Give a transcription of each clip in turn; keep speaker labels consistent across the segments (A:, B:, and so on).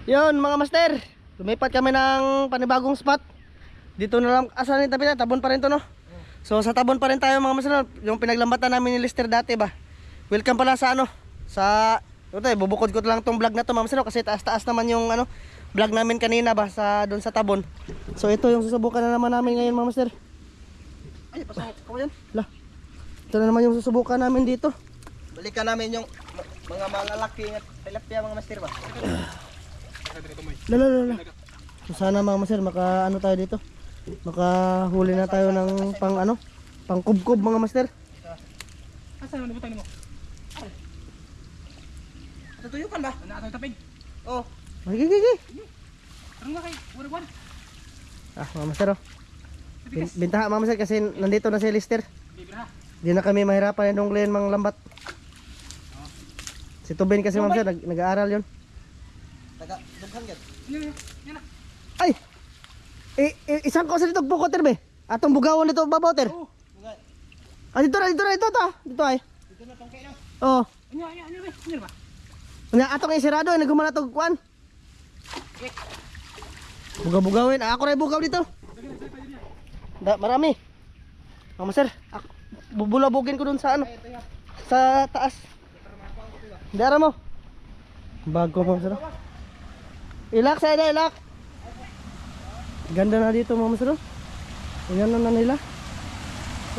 A: Yun mga master, lumipat kami ng panibagong spot. Dito na lang, asan yung tabi na? Tabon pa rin to, no? So sa tabon pa rin tayo mga master. Yung pinaglambatan namin ni Lester dati ba. Welcome pala sa ano, sa ito, bubukod ko lang tong vlog na to mga master, kasi taas-taas naman yung ano vlog namin kanina ba sa doon sa tabon. So ito yung susubukan na naman namin ngayon mga master.
B: Ay, pasok ko yan.
A: Lah, ito na naman yung susubukan namin dito.
B: Balikan namin yung mga malalaki at tilapia mga master ba?
A: Lala. So sana mga master, maka ano tayo dito. Makahuli na tayo ng pang ano, pang kubkob mga master.
C: Asa naman butang mo?
B: Tutuyukan ba?
C: Ana atong tapig.
B: Oh.
A: Gigi.
C: Tarong nga kay wala.
A: Ah, mga master oh. Bintaha mga master kasi nandito na si Lester.
C: Bibira.
A: Di na kami mahirapan yung Glenn mang lambat. Si Tubin kasi mga master nag-aaral yun.
B: Taga dughan gid.
C: Yan na.
A: Ay! Isang ko sa dito bukoter be. Atong bugawon dito baboter.
C: Oh.
A: Ah, dito ta. Dito ay.
B: Dito na tong kayo.
A: Oh.
C: Ano ba?
A: Nya atong isirado nagumana tog kuan. Bugaw-bugawin. Ah, ako ray bugaw dito. Marami. Mga master, bubulabugin ko dun sa ano. Sa taas. Dara mo. Bago mga master. Ilak sa ida, ilak. Ganda na dito mga master. Ayan na nila.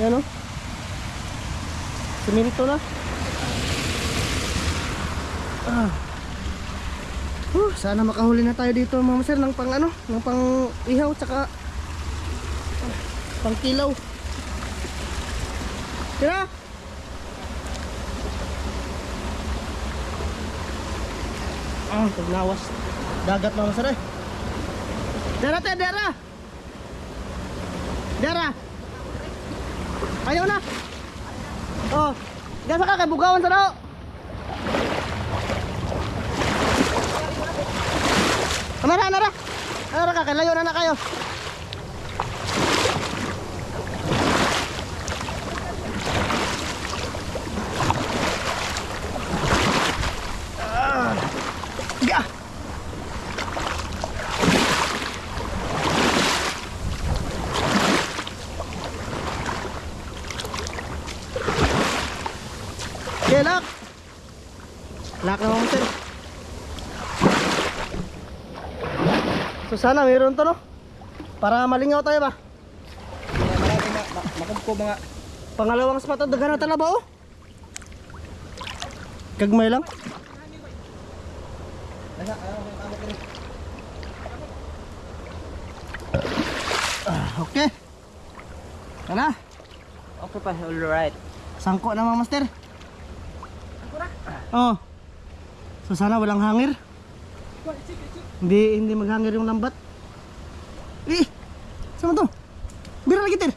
A: Ayan o. Siminto na. Sana makahuli na tayo dito mga master ng pang ano, ng pang ihaw tsaka pang kilaw. Tira. Paglawas dagat mga master eh. Dara. Ayaw na. Oh, gasa ka kay bugawan sa daw. Anara ka, kay layo na kayo. Ga. Lock. Lock na mga sir. So sana mayroon to no? Para malingaw tayo ba?
B: Marami makubkob mga
A: Pangalawang spot to, daghan na talaba oh. Kagmay lang.
B: nasa amo ko rin.
A: Okay. Tara.
B: Okay pa, all right.
A: Sangko na mga master. Oh. So sana walang hangir. Hindi maghangir yung lambat. Sama to. Bira lagi ter.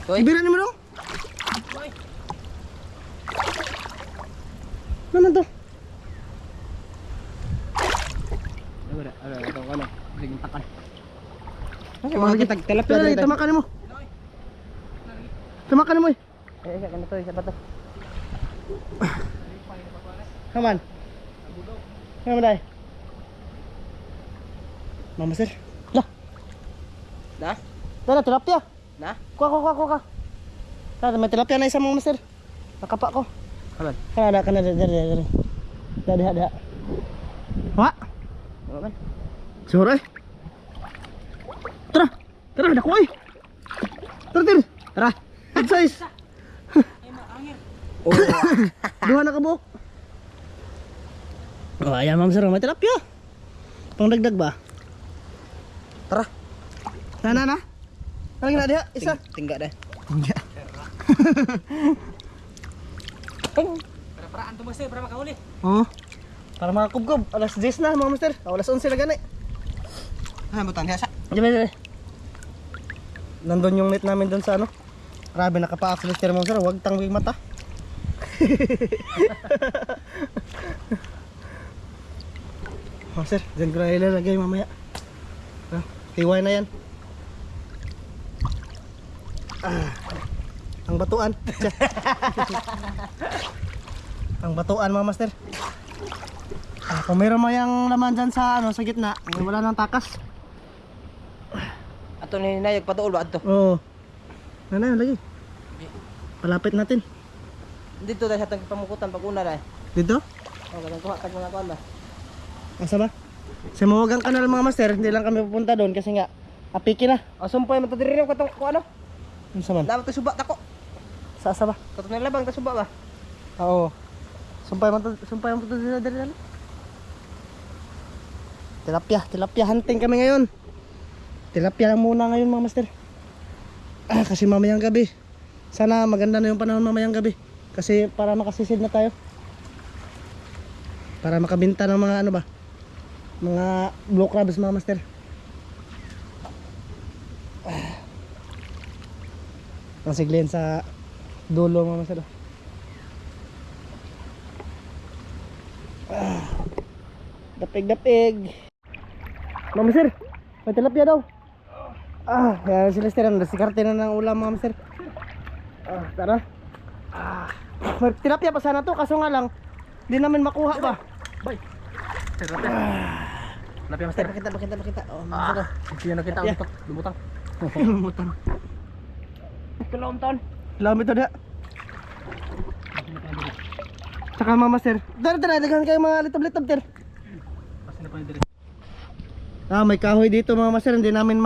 A: Bira ni mo dong. Mana to?
B: Ada ano, sige takal.
A: Mga kita tilapia dito. Tamakan mo. Tamakan mo.
B: Isa ka na to, isa pa to.
A: Kaman. Kaman dai. Mama sir. Lah.
B: Na?
A: Dala tilapia.
B: Na?
A: Kuha. Tara, may tilapia na isa mga master. Nakapa ko.
B: Kaman.
A: Kana dari. Dah. Wa.
B: Kaman.
A: Sore. Tara, dako ay. Tara. Good size.
B: Oh.
A: Duha na kabuok. Oh, ayan ma'am sir, may tilapia. Pangdagdag ba?
B: Tara.
A: Na. Kaling na diha, isa.
B: Tingga dah.
A: Tingga.
C: Para anto master para makahuli.
A: Oh. Para makakubkob. Alas 10 na mga master. Alas 11 na gani.
B: Butang biasa.
A: Diba. Nandun yung net namin dun sa ano. Grabe nakapaak sa lister mga sir. Huwag tangwing mata. Sir, dyan ko na ilalagay mamaya. Tiway na yan. Ang batuan. Ang batuan mga master. Kung meron mo yung laman dyan sa ano, sa gitna, wala nang takas.
B: Ato ni Nayag patuol ba ato?
A: Oo. Ano yun, lagi. Palapit natin.
B: Dito dahil sa tang pamukutan pag una dahil.
A: Dito?
B: Oh, kadang kuha tag mga kuan ba.
A: Asa ba? Sa Mawagang Kanal mga master, hindi lang kami pupunta doon kasi nga apiki na.
B: Oh, sumpay man to diri ko katong kuan ano?
A: Ano sa man?
B: Dapat to suba tako.
A: Sa asa ba?
B: Katong nilabang ta suba ba?
A: Oo. Sumpay mo to sila dali. Tilapia hunting kami ngayon. Tilapia lang muna ngayon mga master. Kasi mamayang gabi. Sana maganda na yung panahon mamayang gabi. Kasi para makasisid na tayo. Para makabenta ng mga ano ba? Mga blue crabs mga master. Ang siglin sa dulo mga master. Dapig. Mama sir, may tilapia daw. Yan si Lester, nasikarte na ng ulam mga sir. Tara. May tilapia pa sana to, kaso nga lang di namin makuha ba.
C: Bay. Tilapia master.
A: Pakita. Oh, mga sir.
C: Hindi na kita
A: Tilapia.
C: lumutang.
A: Lumutan.
C: Kulong ton.
A: Lami to da. Tsaka mama sir. Tara, daghan kayo mga litob-litob sir.
C: Basta na pa diri.
A: May kahoy dito mga master, hindi namin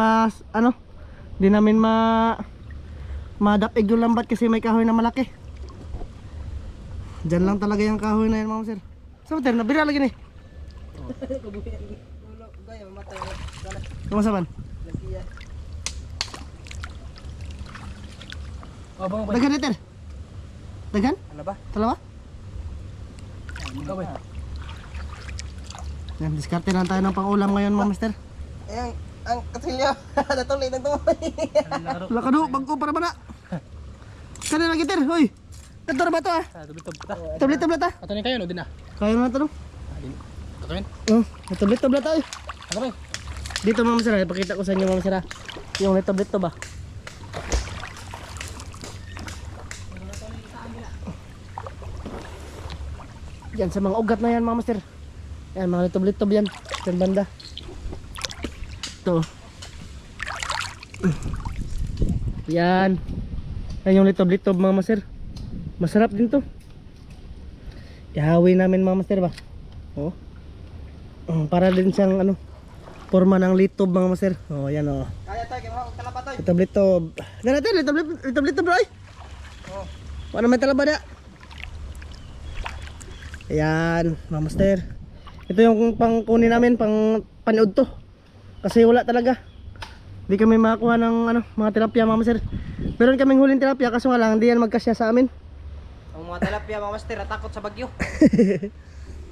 A: madapig yung lambat kasi may kahoy na malaki. Diyan lang talaga yung kahoy na yan mga master. So master, nabira lagi ni.
B: Gaya mamatay.
A: Kumasaban?
B: Lagiya.
C: Oh, bang.
A: Dagan liter. Dagan?
B: Ano ba?
A: Talawa?
C: Ikaw bay.
A: Yan, diskarte lang tayo ng pang-ulam ngayon mga master.
B: Ayan, ang katrilyo. Natuloy nang tumoy.
A: Lakado, bagko para ba na? Kanina lagi ter, hoy. Kator ba to
C: Tublit-tub ta.
A: Tablet ta.
C: Ato ni kayo no din na.
A: Kaya na to no?
C: Kakain.
A: Tablet ta eh.
C: Ano bay?
A: Dito mga master, ipakita ko sa inyo mga master. Yung tablet to ba? Yan sa mga ugat na yan mga master. Yan mga litob-litob yan. Diyan banda. Ito. Yan. Yan yung litob-litob mga master. Masarap din to. Ihawi namin mga master ba? Oh. Para din siyang ano, forma ng litob mga master. Oh, yan oh.
B: Kaya tayo, kaya mga talapa tayo.
A: Litob-litob. Ganito, litob-litob bro.
B: Oh.
A: Paano may talaba na? Ayan, mga master. Ito yung pang kunin namin, pang panood to. Kasi wala talaga. Hindi kami makakuha ng ano, mga tilapia mga master. Meron kaming huling tilapia kaso nga lang hindi yan magkasya sa amin.
B: Ang mga tilapia mga master, takot sa bagyo.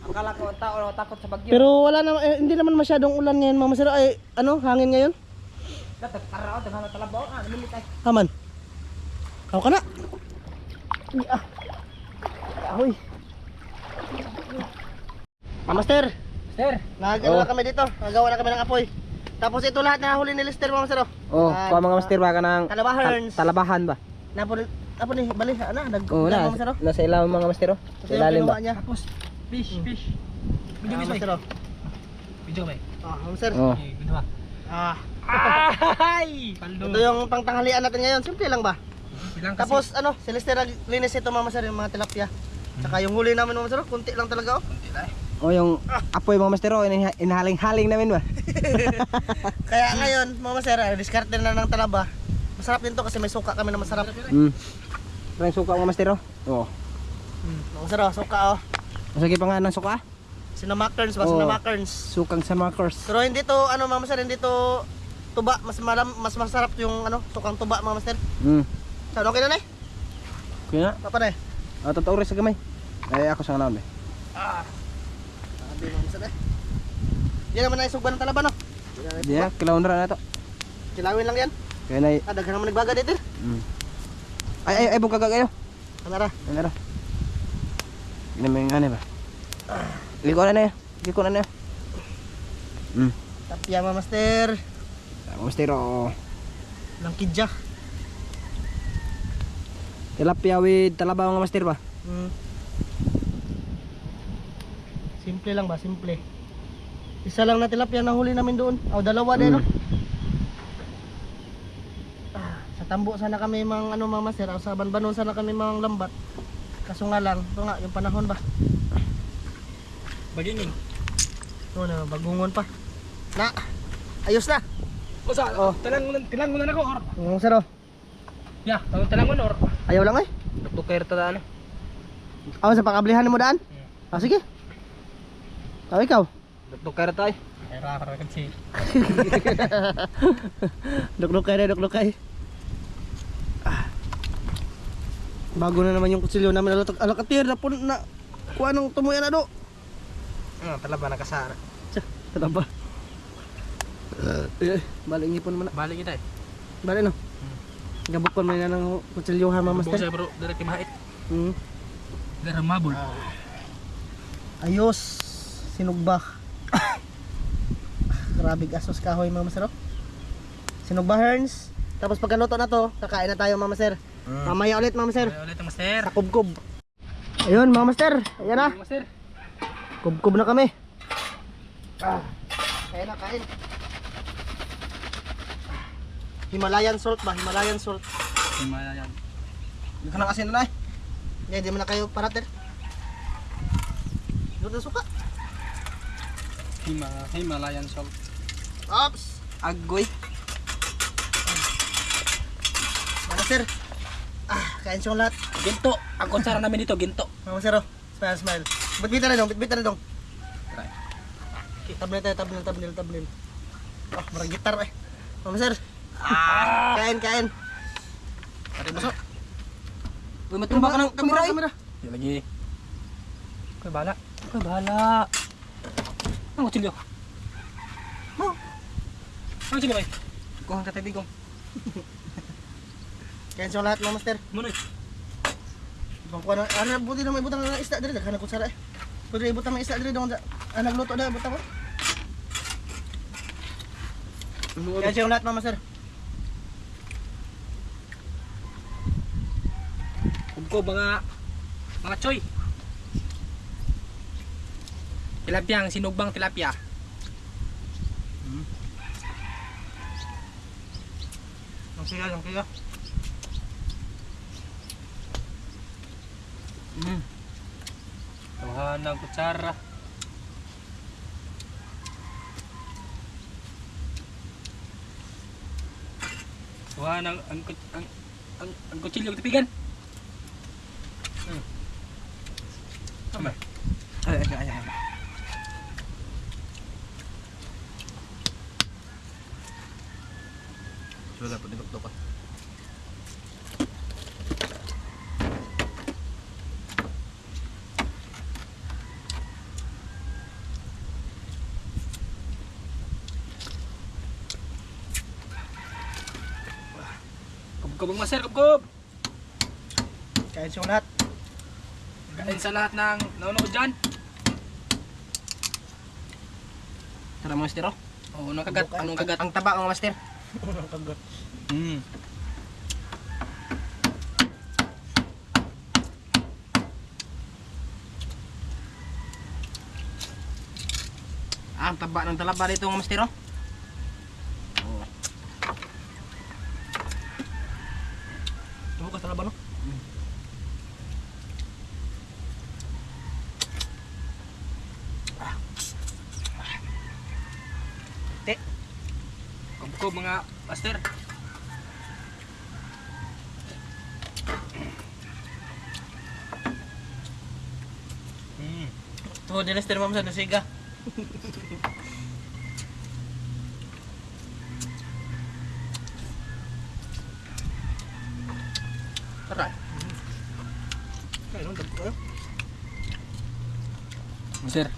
B: Akala ko ang tao takot sa bagyo.
A: Pero wala na, hindi naman masyadong ulan ngayon mga master. Ay, ano, hangin ngayon?
B: Dapat karao, dapat talabaw. Naminit ay.
A: Haman. Ako ka na. Ahoy. Mga master,
C: Sir.
A: nagagawa na kami dito. Nagawa na kami ng apoy. Tapos ito lahat na huli ni Lester mga master.
B: Oh, kuha mga master ba ka ng
A: Talabahans.
B: talabahan ba?
A: Napon ni bali ano
B: Oo na.
A: mga master.
B: Nasa ilalim mga master oh.
A: Ito
B: Sa
A: yung
B: ilalim
A: ginawa
B: ba?
A: niya.
C: Tapos fish. Video
A: Mga
C: guys bay.
A: master.
C: Video bay.
A: Mga master.
B: Oh.
C: Video ba? Ay! Paldo.
A: Ito yung pangtanghalian natin ngayon. Simple lang ba?
C: Bilang kasi.
A: Tapos ano, si Lester linis ito mga master yung mga tilapia. Tsaka yung huli namin mga master, kunti lang talaga oh.
B: Oh, yung apoy mga master oh, inahaling-haling namin ba?
A: Kaya ngayon mga master, discard na ng talaba. Masarap din to kasi may suka kami na masarap.
B: Parang suka mga master oh. Oo.
A: Mga master oh, suka oh.
B: Masagi pa nga ng suka?
A: Sinamakerns ba?
B: Oo.
A: Sinamakerns.
B: Sukang sa markers.
A: Pero hindi to ano mga master, hindi to tuba. Mas masarap yung ano, sukang tuba mga master. So, okay na na eh?
B: Kaya na.
A: Papa na eh?
B: Totoo rin sa gamay. Ay ako sa kanam eh.
A: Sabi mga master eh. Yan naman na isugban ng talaba no?
B: Di na, kilawin na to.
A: Kilawin lang yan.
B: Kaya na
A: Daghan naman nagbaga dito.
B: ay bukag kayo.
A: Kanara.
B: Ano ra? Ini may ngane ba? Liko na na. Liko na na.
A: Tapia mga master.
B: Master oh.
A: Langkidya.
B: Tilapia with talaba mga master ba?
A: Simple lang ba? Simple. Isa lang na tilapia na huli namin doon. O, dalawa din, no? Sa tambo sana kami mga mga master. O, sa banbanon sana kami mga lambat. Kaso nga lang, ito nga, yung panahon ba?
C: Bagingin.
A: Ito na, bagungon pa. Na! Ayos na!
C: O sa,
A: Oh.
C: tilangunan ako or.
A: Yung saro.
C: Ya, tilangun or.
A: Ayaw lang eh.
B: Tukir to ano.
A: Awan sa pakablihan mo daan? Ah, sige. Ikaw.
B: Tukir to ay.
C: Era para kasi.
A: Duklukay. Bago na naman yung kutsilyo namin. Alakatir na po na kuha nung tumuyan na do.
B: Talaba nakasara.
A: Tara ba? Balik ngipon naman na.
C: Balik kita eh.
A: Balik no? Gabok pa man na ng kutsilyohan mga
C: Bukas
A: master.
C: bro, direct mahit.
A: Hmm.
C: Dari mabul.
A: Ayos. Sinugbak. Grabe asos kahoy mga master. Sinugbak Herns. Tapos pagkaluto na to, kakain na tayo mga master. Mamaya ulit mga master.
C: Ay, ulit ang master.
A: Sa kubkob. Ayun mga master. Ayan na.
C: Master.
A: Kubkob na kami. Kain na, kain. Himalayan salt ba? Himalayan salt.
C: Himalayan.
B: Hindi ka nang asin na ay.
A: Hindi mo na kayo parater. Doon na suka.
C: Himalayan salt.
A: Ops.
B: Agoy.
A: Mga sir. Kain siyang lahat.
C: Ginto. Ang kutsara namin dito, ginto.
A: Mga sir, oh. Smile, smile. Bitbitan na dong, bitbitan na dong. Tabnil tayo, tabnil. Oh, marang gitar eh. Mga sir. Kain.
B: Pare masok. Uy, matumba ka ng kamera ay.
C: Yan lagi. Koy bahala. Ang kutsilyo. Ang kutsilyo bay.
B: Kuha ka tayo kong.
A: Kain siyang lahat mga master.
C: Muna.
A: Ibang kuha na, buti na may butang ng isda dito. Daghan na kutsara eh. Pwede ibutang ng isda dito. Nagluto na, butang ko. Kain siyang lahat mga master.
C: Ko mga choy. Tilapia, ang sinugbang tilapia.
A: Ang siga.
C: Tuhan ng kutsara. Tuhan ang kutsilyo tipigan. Tama.
B: Ay. Wala po dibak pa.
C: Kubkubang master, kubkub.
A: Kain siyang lahat.
C: Kain sa lahat ng nanonood dyan.
B: Tara mga master.
C: Oo, anong kagat? Anong kagat?
B: Ang taba mga master.
A: Ang kagat.
B: Ang taba ng talaba dito mga master.
A: Bukas talaga no?
C: Kubkub mga master.
A: Oh, dinas din ma'am sa nasiga.
C: Tara.
A: Kain no, dagko kayo.
C: Master.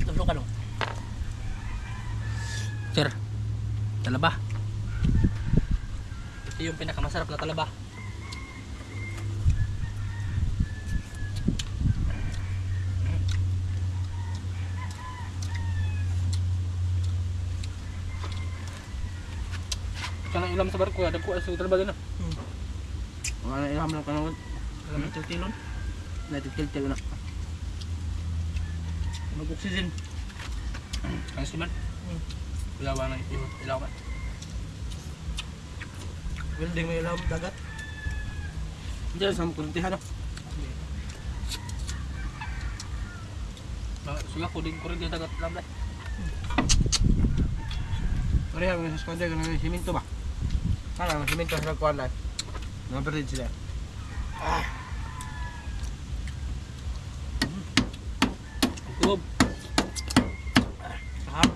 A: Tablo ka no.
C: Sir, talaba. Ito yung pinakamasarap na talaba. Kana ilam sa barko, ada ko sa talaba din.
B: Wala na ilham lang kanawad.
C: Alam mo tilon.
B: Natitil-til na.
A: Mag-oxygen.
C: Ang siman. Ilaw na ilaw ba?
A: Welding may ilaw dagat.
B: Diyan sa kuntihan no.
C: Suga ko din din dagat lamlay.
B: Pareha mga sa squadra ng siminto ba? Kala ang siminto sa kuan lang. Nabarid sila.
C: Tub.
B: Sahab.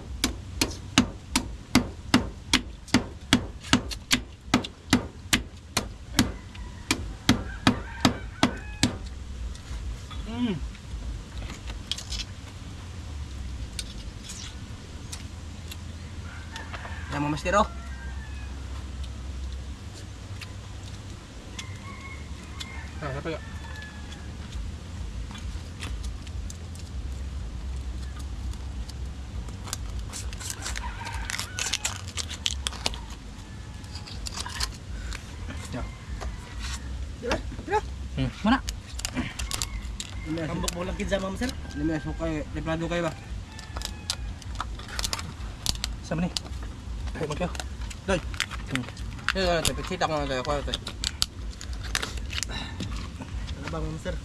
B: Yang mamastero.
C: Apa ya? Mana?
A: Kambok mo lang kidsa ma'am sir.
B: Lima so kay deplado kayo ba?
C: Sama ni. Ay, magkayo.
B: Doy. Yo, te pechita ko na tayo ko tayo.
A: Ano ba ma'am sir?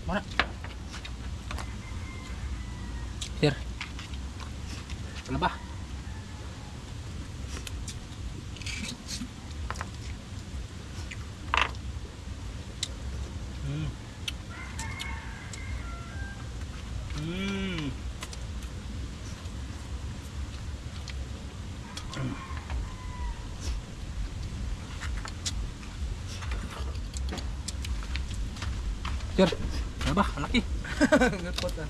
C: Mana? Sir. Talaba. Sir, talaba, ang laki.
A: Ngapot ah.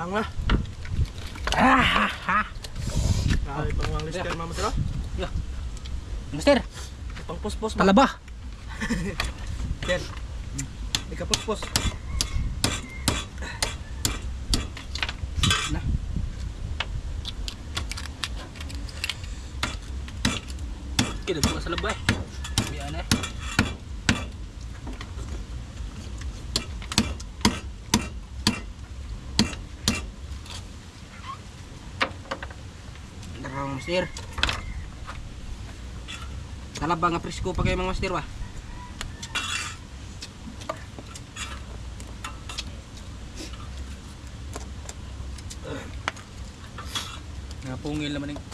A: Ang na. Grabe pang mga lister ma'am sir.
C: Mister,
A: Pang puspos ba?
C: talaba.
A: Sir. Ika puspos. Na.
C: Kita buka sa labay. Biyan eh.
B: Darang master. Talaba nga presko pa kay mga master ba?
C: Napungil naman yung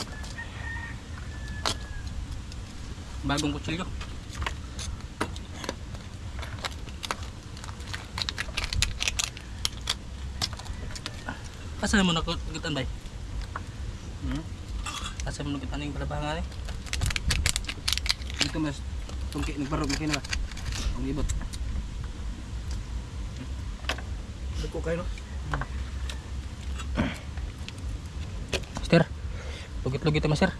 C: bagong kutsilyo. Asa mo nakugitan bay? Asa mo nakugitan yung palabangan eh?
B: Dito mas tungki nagbarog na ba? Ang ibot.
A: Dako kayo no.
C: Mister, lugit-lugit ya Mister.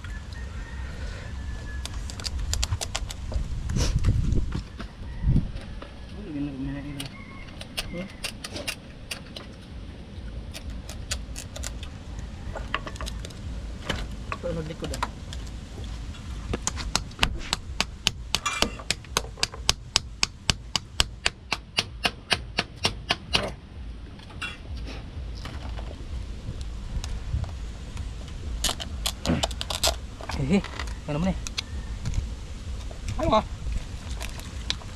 A: Pero maglikod ah.
C: Hehe, ano naman eh?
B: Ano ba?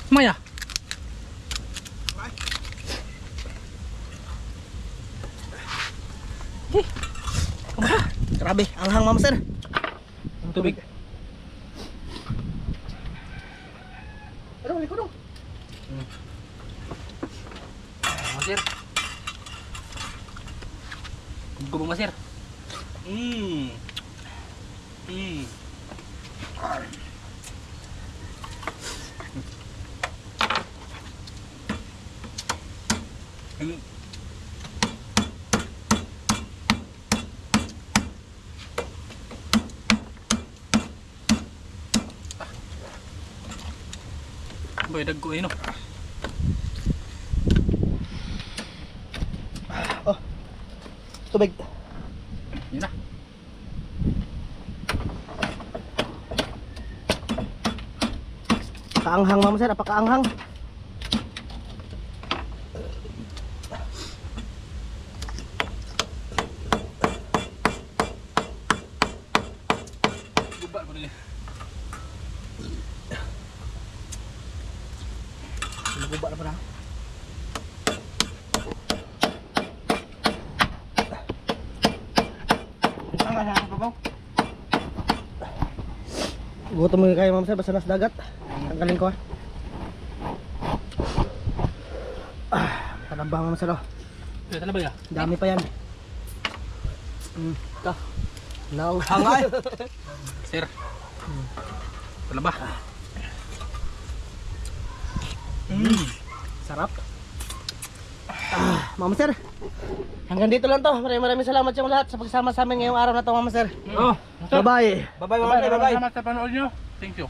C: Maya.
A: Grabe, anghang mama sir.
C: Tubig.
A: Ano, liko dong.
C: Masir. Gubong masir. Hmm. Hmm. Hmm. Boy, dagko no.
A: Oh. Tubig.
C: Yun na.
A: Kaanghang mama sir, apakaanghang.
C: Guba ko din.
A: Naguba na pa na. Gutom mo kayo ma'am sir, basta nas dagat. Tanggalin ko Kanaba ma'am sir oh.
C: Ito na ba ya?
A: Dami pa yan. Ito. Now.
B: Hangay.
C: Sir. Wala ba?
A: Sarap. Mama sir. Hanggang dito lang to. Maraming salamat sa lahat sa pagsama sa amin ngayong araw na to, mama sir.
C: Oh.
A: Bye-bye.
B: Bye-bye, Mama Master. Bye-bye.
C: Salamat sa panood nyo. Thank you.